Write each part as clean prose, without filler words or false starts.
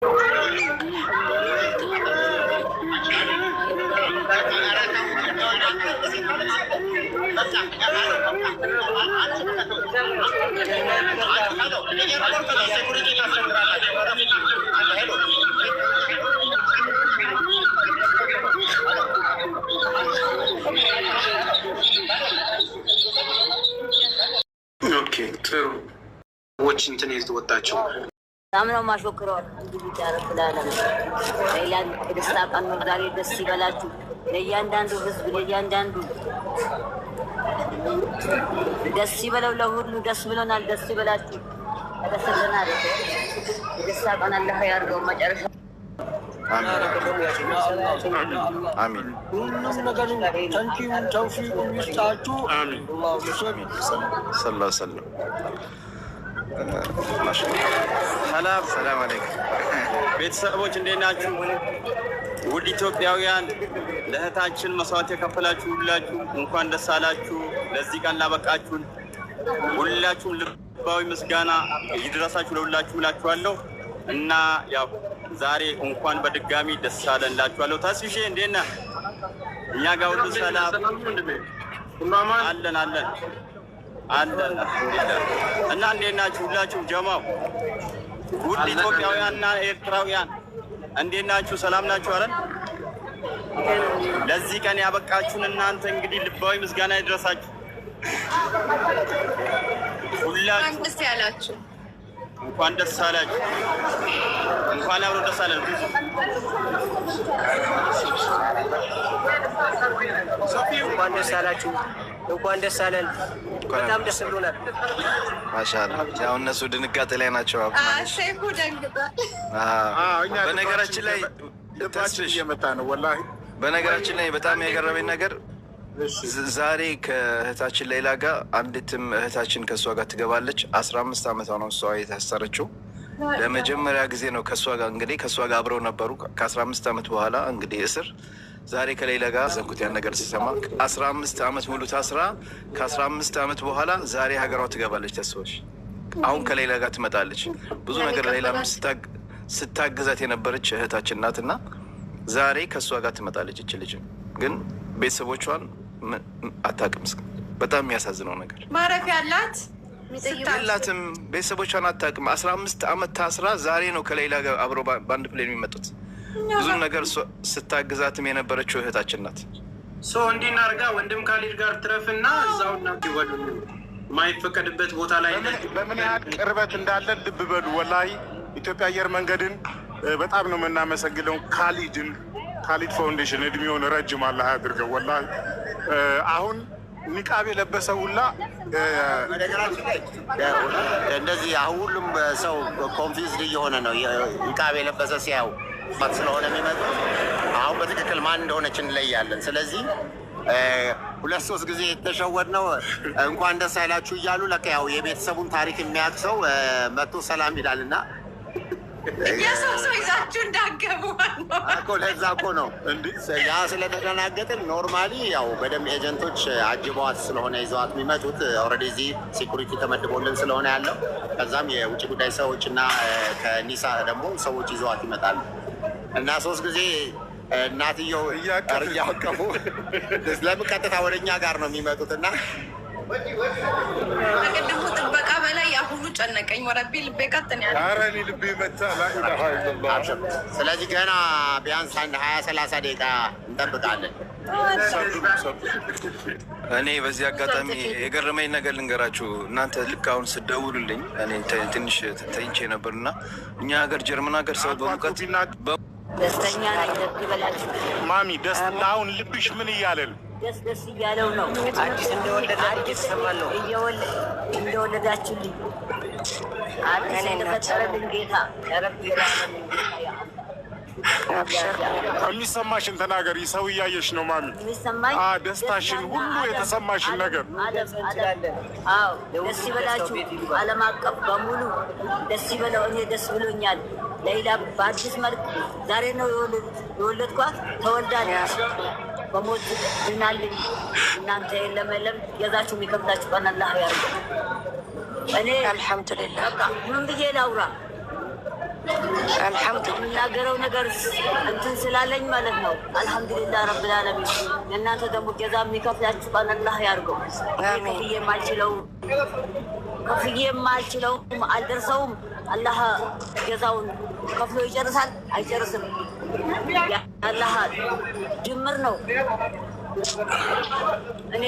اوكي ترو واشنطن يتوጣቸው ታምነው ማሽከረው እንግዲህ ያረፍ ለዓለም ለይላን ደስታን ነው ዛሬ ደስ ይበላችሁ ለእያንዳንዱ ህዝብ ለእያንዳንዱ ደስ ይበለው ለሁሉ ደስ ብሎናል ደስ ይበላችሁ ተደሰተናል ደስታን አላህ ያርገው መጨረሻ አሚን ሁሉም ነገር ተንኪው ተውፊቁ ይስጣችሁ አሚን ሰለላሁ ዐለይሂ ሰላም አለይኩም ቤተሰቦች እንዴት ናችሁ? ውድ ኢትዮጵያውያን ለእህታችን መስዋዕት የከፈላችሁ ሁላችሁ እንኳን ደስ አላችሁ። ለዚህ ቀን ላበቃችሁን ሁላችሁም ልባዊ ምስጋና ይድረሳችሁ ለሁላችሁ እላችኋለሁ እና ያው ዛሬ እንኳን በድጋሚ ደስ አለን እላችኋለሁ። ተስፍሼ እንዴት ነህ? እኛ ጋር ሁሉ ሰላም አለን አለን እና እንዴት ናችሁ ሁላችሁ ጀማው ውድ ኢትዮጵያውያንና ኤርትራውያን እንዴት ናችሁ? ሰላም ናችሁ አይደል? ለዚህ ቀን ያበቃችሁን እናንተ እንግዲህ ልባዊ ምስጋና ይድረሳችሁ ሁላችሁ። እንኳን ደስ ያላችሁ፣ እንኳን ደስ አላችሁ፣ እንኳን አብሮ ደስ አለን። እንኳን ደስ አላችሁ፣ እንኳን ደስ አለን። በጣም ደስ ብሎናል። ማሻአላህ ያው እነሱ ድንጋጤ ላይ ናቸው። ሼኹ ደንግጧል። በነገራችን ላይ ተስፍሽ የመጣ ነው ወላሂ። በነገራችን ላይ በጣም የገረመኝ ነገር ዛሬ ከእህታችን ሌላ ጋር አንዲትም እህታችን ከእሷ ጋር ትገባለች። 15 ዓመቷ ነው እሷ የታሰረችው። ለመጀመሪያ ጊዜ ነው ከእሷ ጋር እንግዲህ ከእሷ ጋር አብረው ነበሩ። ከ15 ዓመት በኋላ እንግዲህ እስር ዛሬ ከሌላ ጋር ዘንኩት ያን ነገር ሲሰማ 15 ዓመት ሙሉ ታስራ ከ15 ዓመት በኋላ ዛሬ ሀገሯ ትገባለች። ተስፋሽ አሁን ከሌላ ጋር ትመጣለች። ብዙ ነገር ሌላ ስታግዛት የነበረች እህታችን ናትና ዛሬ ከእሷ ጋር ትመጣለች። እች ልጅ ግን ቤተሰቦቿን አታውቅም። በጣም የሚያሳዝነው ነገር ማረፊያ ያላት የላትም። ቤተሰቦቿን አታውቅም። 15 ዓመት ታስራ ዛሬ ነው ከሌላ ጋር አብሮ በአንድ ፕሌን የሚመጡት። ብዙ ነገር ስታግዛትም የነበረችው እህታችን ናት። እንዲና አርጋ ወንድም ካሊድ ጋር ትረፍና እዛውና ይወዱ ማይፈቀድበት ቦታ ላይ በምን ያህል ቅርበት እንዳለን ልብ በሉ። ወላሂ ኢትዮጵያ አየር መንገድን በጣም ነው የምናመሰግነው። ካሊድ ፋውንዴሽን እድሜውን ረጅም አላህ ያድርገው። ወላሂ አሁን ኒቃብ የለበሰ ሁላ እንደዚህ አሁን ሁሉም ሰው ኮንፊውዝድ እየሆነ ነው። ኒቃብ የለበሰ ሲያው ስለሆነ የሚመጡ አሁን በትክክል ማን እንደሆነች እንለያለን። ስለዚህ 2-3 ጊዜ የተሸወድ ነው። እንኳን ደስ አይላችሁ እያሉ ለካ ያው የቤተሰቡን ታሪክ የሚያውቅ ሰው መጥቶ ሰላም ይላል እና የሰው ይዛችሁ እንዳገቡ እኮ ለዛ እኮ ነው ያ ስለተደናገጥን። ኖርማሊ ያው በደንብ ኤጀንቶች አጅበዋት ስለሆነ ይዘዋት የሚመጡት ኦልሬዲ እዚህ ሴኩሪቲ ተመድቦልን ስለሆነ ያለው ከዛም የውጭ ጉዳይ ሰዎች እና ከኒሳ ደግሞ ሰዎች ይዘዋት ይመጣሉ እና 3 ጊዜ እናትየው እያቀፉ ለምን ቀጥታ ወደ እኛ ጋር ነው የሚመጡት እና ከቅድሙ ጥበቃ በላይ የአሁኑ ጨነቀኝ። ወረቢ ልቤ ቀጥን ያለ አረኒ ልቤ መታ ላኢላሃ ኢላላህ። ስለዚህ ገና ቢያንስ 20-30 ደቂቃ እንጠብቃለን። እኔ በዚህ አጋጣሚ የገረመኝ ነገር ልንገራችሁ። እናንተ ልክ አሁን ስደውሉልኝ እኔ ትንሽ ተኝቼ ነበርና እኛ ሀገር ጀርመን ሀገር ሰው በሙቀት ደስተኛ ነኝ። ደስ ይበላችሁ ማሚ። ደስ አሁን ልብሽ ምን እያለ ነው? ደስ እያለው ነው። አዲስ እንደወለዳችሁልኝ አዲስ እንደፈጠረልኝ ጌታ ረቢ የሚሰማሽን ተናገሪ። ሰው እያየሽ ነው ማሚ። ደስታሽን ሁሉ የተሰማሽን ነገር ደስ ይበላችሁ። ዓለም አቀፍ በሙሉ ደስ ይበለው። እኔ ደስ ብሎኛል። ሌላ በአዲስ መልክ ዛሬ ነው የወለድኳት። ተወልዳለች። በሞት እናልኝ እናንተ የለመለም የዛችሁ የሚከብዳችሁ ቀን አላህ ያርገው። እኔ አልሐምዱሊላህ ምን ብዬ ላውራ? አልሐምዱሊላህ የምናገረው ነገር እንትን ስላለኝ ማለት ነው። አልሐምዱሊላህ ረብል ዓለሚን። የእናንተ ደግሞ ጀዛ የሚከፍላችሁ ቀን አላህ ያድርገው። ከፍዬ የማልችለው አልደርሰውም። አላህ ጀዛውን ከፍሎ ይጨርሳል አይጨርስም። አላህ ድምር ነው። እኔ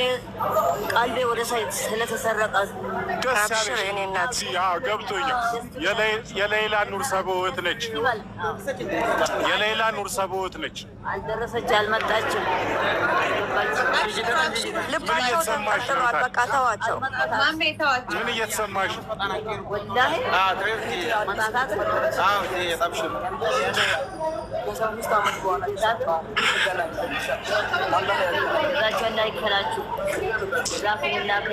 ቀልቤ ወደ ሳይት ስለተሰረቀ አብሽር የኔ እናት ገብቶኛል። የሌላ ኑር ሰቦት ነች። የሌላ ኑር ሰቦት ነች። አልደረሰች አልመጣችም። ልባቸው ተንጠልጥሏል። በቃ ተዋቸው። ምን እየተሰማሽ? ወላሂ ዛቸው እንዳይከላችሁ ዛፍላክ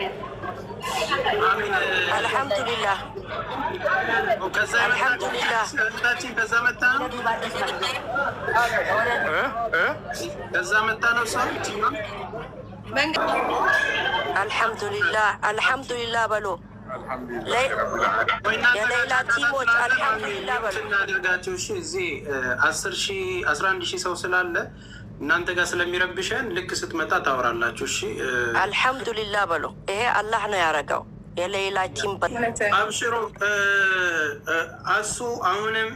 አልሐምዱሊላህ አልሐምዱሊላህ ከዛ መጣ ነው ሰው አልሐምዱሊላህ አልሐምዱሊላህ በሎ የሌላ ቲሞች አልሐምዱሊላህ በሎ እናደርጋቸው። እሺ እዚህ 11,000 ሰው ስላለ እናንተ ጋር ስለሚረብሸን ልክ ስትመጣ ታወራላችሁ። እሺ አልሐምዱሊላህ በሎ። ይሄ አላህ ነው ያደረገው። የሌላ ቲም አብሽሮ አሱ አሁንም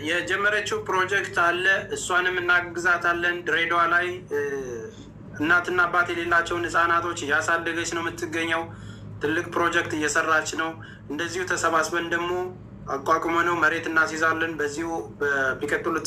የጀመረችው ፕሮጀክት አለ። እሷንም እናግዛታለን። ድሬዳዋ ላይ እናትና አባት የሌላቸውን ህጻናቶች እያሳደገች ነው የምትገኘው። ትልቅ ፕሮጀክት እየሰራች ነው። እንደዚሁ ተሰባስበን ደግሞ አቋቁመ ነው መሬት እናስይዛለን። በዚሁ ቢቀጥሉት